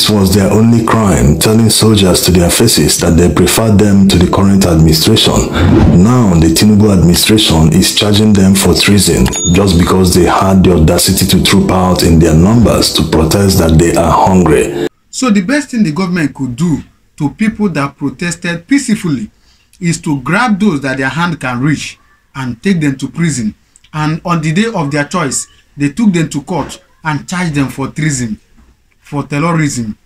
This was their only crime, telling soldiers to their faces that they preferred them to the current administration. Now the Tinubu administration is charging them for treason just because they had the audacity to troop out in their numbers to protest that they are hungry. So the best thing the government could do to people that protested peacefully is to grab those that their hand can reach and take them to prison. And on the day of their choice, they took them to court and charged them for treason, for terrorism.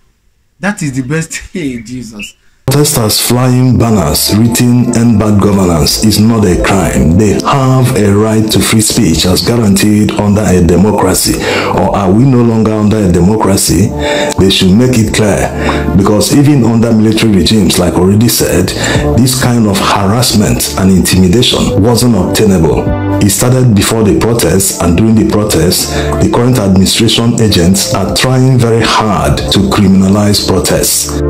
That is the best. Hey, Jesus. Protesters flying banners written "End Bad Governance" is not a crime. They have a right to free speech as guaranteed under a democracy. Or are we no longer under a democracy? They should make it clear, because even under military regimes, like already said, this kind of harassment and intimidation wasn't obtainable. It started before the protests, and during the protests, the current administration agents are trying very hard to criminalize protests.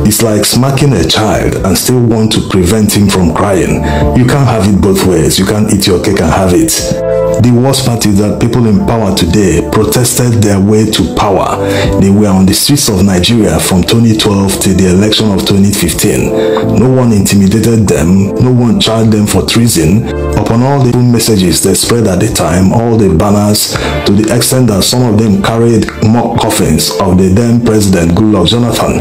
It's like smacking a child and still want to prevent him from crying. You can't have it both ways. You can't eat your cake and have it. The worst part is that people in power today protested their way to power. They were on the streets of Nigeria from 2012 till the election of 2015. No one intimidated them. No one charged them for treason. Upon all the messages they spread at the time, all the banners, to the extent that some of them carried mock coffins of the then President Goodluck Jonathan.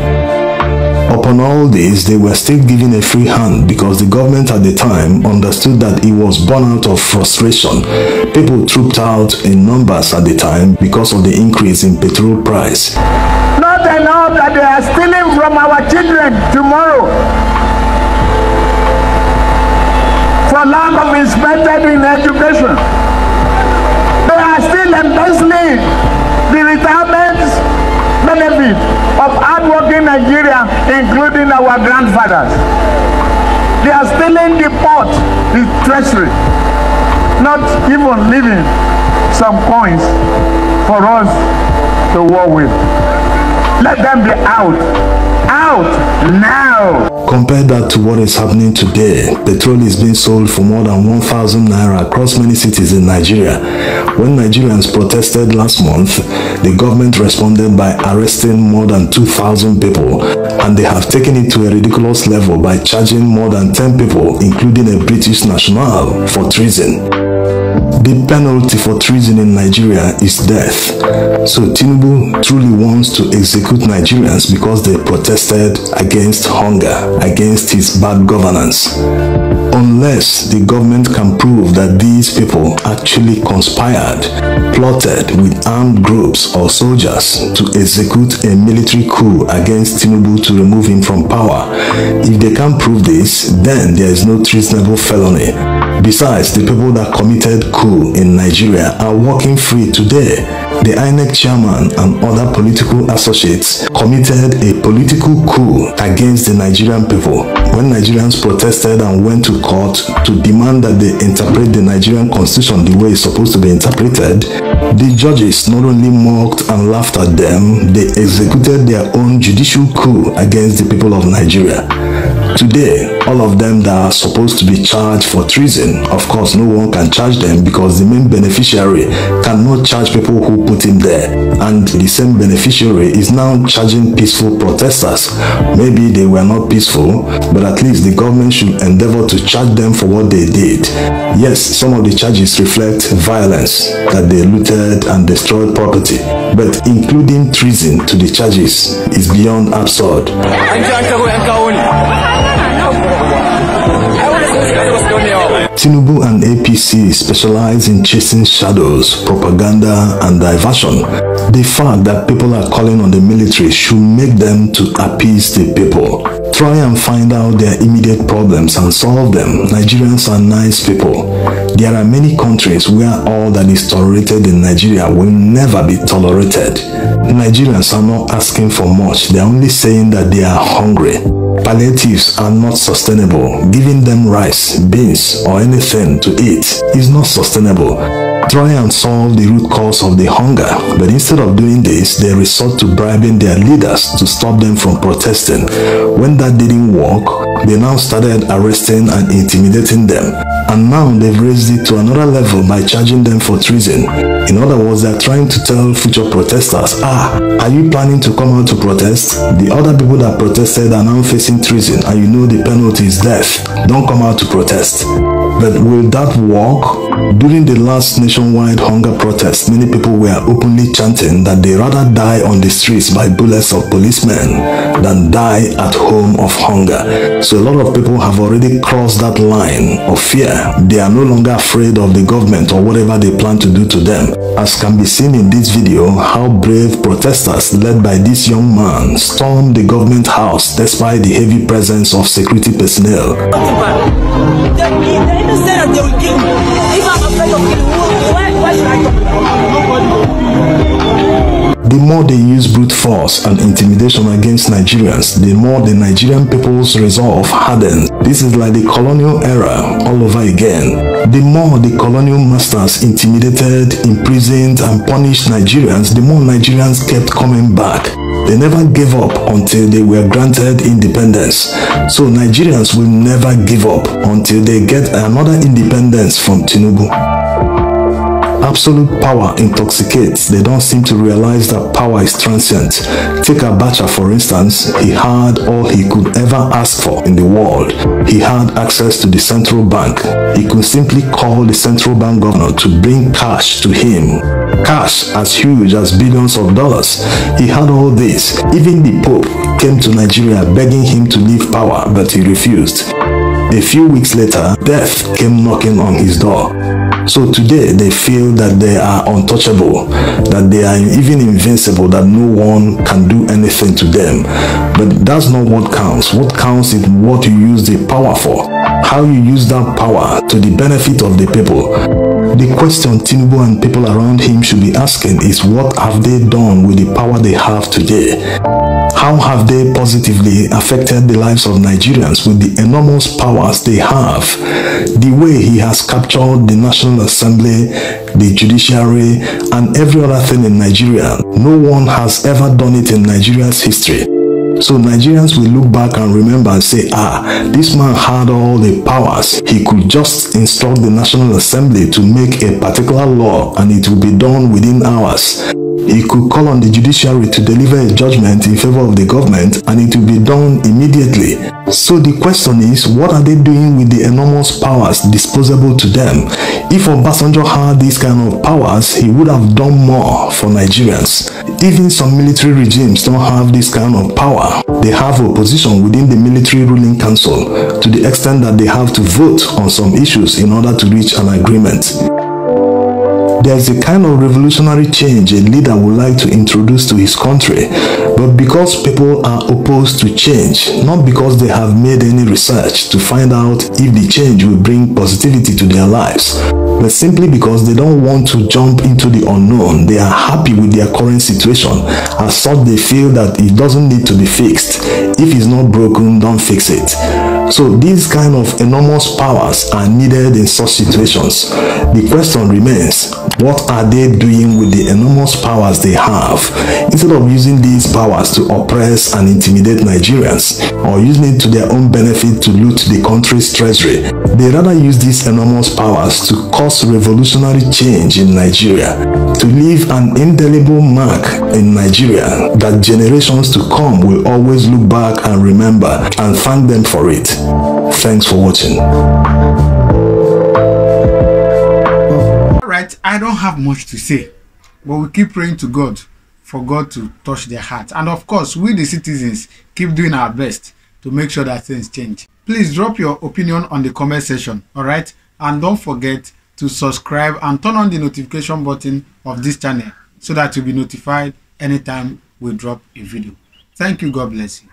Upon all this, they were still given a free hand because the government at the time understood that it was born out of frustration. People trooped out in numbers at the time because of the increase in petrol price. Not enough that they are stealing from our children tomorrow for lack of investment in education. They are still embezzling the retirement benefit of hardworking Nigeria, including our grandfathers. They are stealing the port, the treasury, not even leaving some coins for us to war with. Let them be out now. Compare that to what is happening today. Petrol is being sold for more than 1,000 naira across many cities in Nigeria. When Nigerians protested last month, the government responded by arresting more than 2,000 people, and they have taken it to a ridiculous level by charging more than 10 people, including a British national, for treason. The penalty for treason in Nigeria is death. So Tinubu truly wants to execute Nigerians because they protested against hunger, against his bad governance. Unless the government can prove that these people actually conspired, plotted with armed groups or soldiers to execute a military coup against Tinubu to remove him from power. If they can't prove this, then there is no treasonable felony. Besides, the people that committed coup in Nigeria are walking free today. The INEC chairman and other political associates committed a political coup against the Nigerian people. When Nigerians protested and went to court to demand that they interpret the Nigerian constitution the way it's supposed to be interpreted, the judges not only mocked and laughed at them, they executed their own judicial coup against the people of Nigeria. Today, all of them that are supposed to be charged for treason, of course no one can charge them because the main beneficiary cannot charge people who put him there, and the same beneficiary is now charging peaceful protesters. Maybe they were not peaceful, but at least the government should endeavor to charge them for what they did. Yes, some of the charges reflect violence, that they looted and destroyed property, but including treason to the charges is beyond absurd. Tinubu and APC specialize in chasing shadows, propaganda, and diversion. The fact that people are calling on the military should make them to appease the people. Try and find out their immediate problems and solve them. Nigerians are nice people. There are many countries where all that is tolerated in Nigeria will never be tolerated. Nigerians are not asking for much. They are only saying that they are hungry. Palliatives are not sustainable. Giving them rice, beans, or anything to eat is not sustainable. try and solve the root cause of the hunger. But instead of doing this, they resort to bribing their leaders to stop them from protesting. When that didn't work, they now started arresting and intimidating them. And now they've raised it to another level by charging them for treason. In other words, they're trying to tell future protesters, are you planning to come out to protest? The other people that protested are now facing treason, and you know the penalty is death. Don't come out to protest. But will that work? During the last nationwide hunger protest, many people were openly chanting that they rather die on the streets by bullets of policemen than die at home of hunger. So a lot of people have already crossed that line of fear. They are no longer afraid of the government or whatever they plan to do to them. As can be seen in this video, how brave protesters led by this young man stormed the government house despite the heavy presence of security personnel. The more they use brute force and intimidation against Nigerians, the more the Nigerian people's resolve hardens. This is like the colonial era all over again. The more the colonial masters intimidated, imprisoned, and punished Nigerians, the more Nigerians kept coming back. They never gave up until they were granted independence. So Nigerians will never give up until they get another independence from Tinubu. Absolute power intoxicates. They don't seem to realize that power is transient. Take Abacha for instance. He had all he could ever ask for in the world. He had access to the central bank. He could simply call the central bank governor to bring cash to him. Cash as huge as billions of dollars. He had all this. Even the Pope came to Nigeria begging him to leave power, but he refused. A few weeks later, death came knocking on his door. So today they feel that they are untouchable, that they are even invincible, that no one can do anything to them. But that's not what counts. What counts is what you use the power for, how you use that power to the benefit of the people. The question Tinubu and people around him should be asking is, what have they done with the power they have today? How have they positively affected the lives of Nigerians with the enormous powers they have? The way he has captured the National Assembly, the judiciary, and every other thing in Nigeria, no one has ever done it in Nigeria's history. So Nigerians will look back and remember and say, this man had all the powers. He could just instruct the National Assembly to make a particular law and it will be done within hours. He could call on the judiciary to deliver a judgment in favor of the government and it will be done immediately. So the question is, what are they doing with the enormous powers disposable to them? If Obasanjo had these kind of powers, he would have done more for Nigerians. Even some military regimes don't have this kind of power. They have opposition within the military ruling council to the extent that they have to vote on some issues in order to reach an agreement. There is a kind of revolutionary change a leader would like to introduce to his country, but because people are opposed to change, not because they have made any research to find out if the change will bring positivity to their lives, but simply because they don't want to jump into the unknown. They are happy with their current situation. As such, they feel that it doesn't need to be fixed. If it's not broken, don't fix it. So these kind of enormous powers are needed in such situations. The question remains, what are they doing with the enormous powers they have? Instead of using these powers to oppress and intimidate Nigerians, or using it to their own benefit to loot the country's treasury, they rather use these enormous powers to cause revolutionary change in Nigeria, to leave an indelible mark in Nigeria that generations to come will always look back and remember and thank them for it. Thanks for watching. Alright, I don't have much to say, but we keep praying to God for God to touch their hearts. And of course, we the citizens keep doing our best to make sure that things change. Please drop your opinion on the comment section, alright? And don't forget to subscribe and turn on the notification button of this channel so that you'll be notified anytime we drop a video. Thank you. God bless you.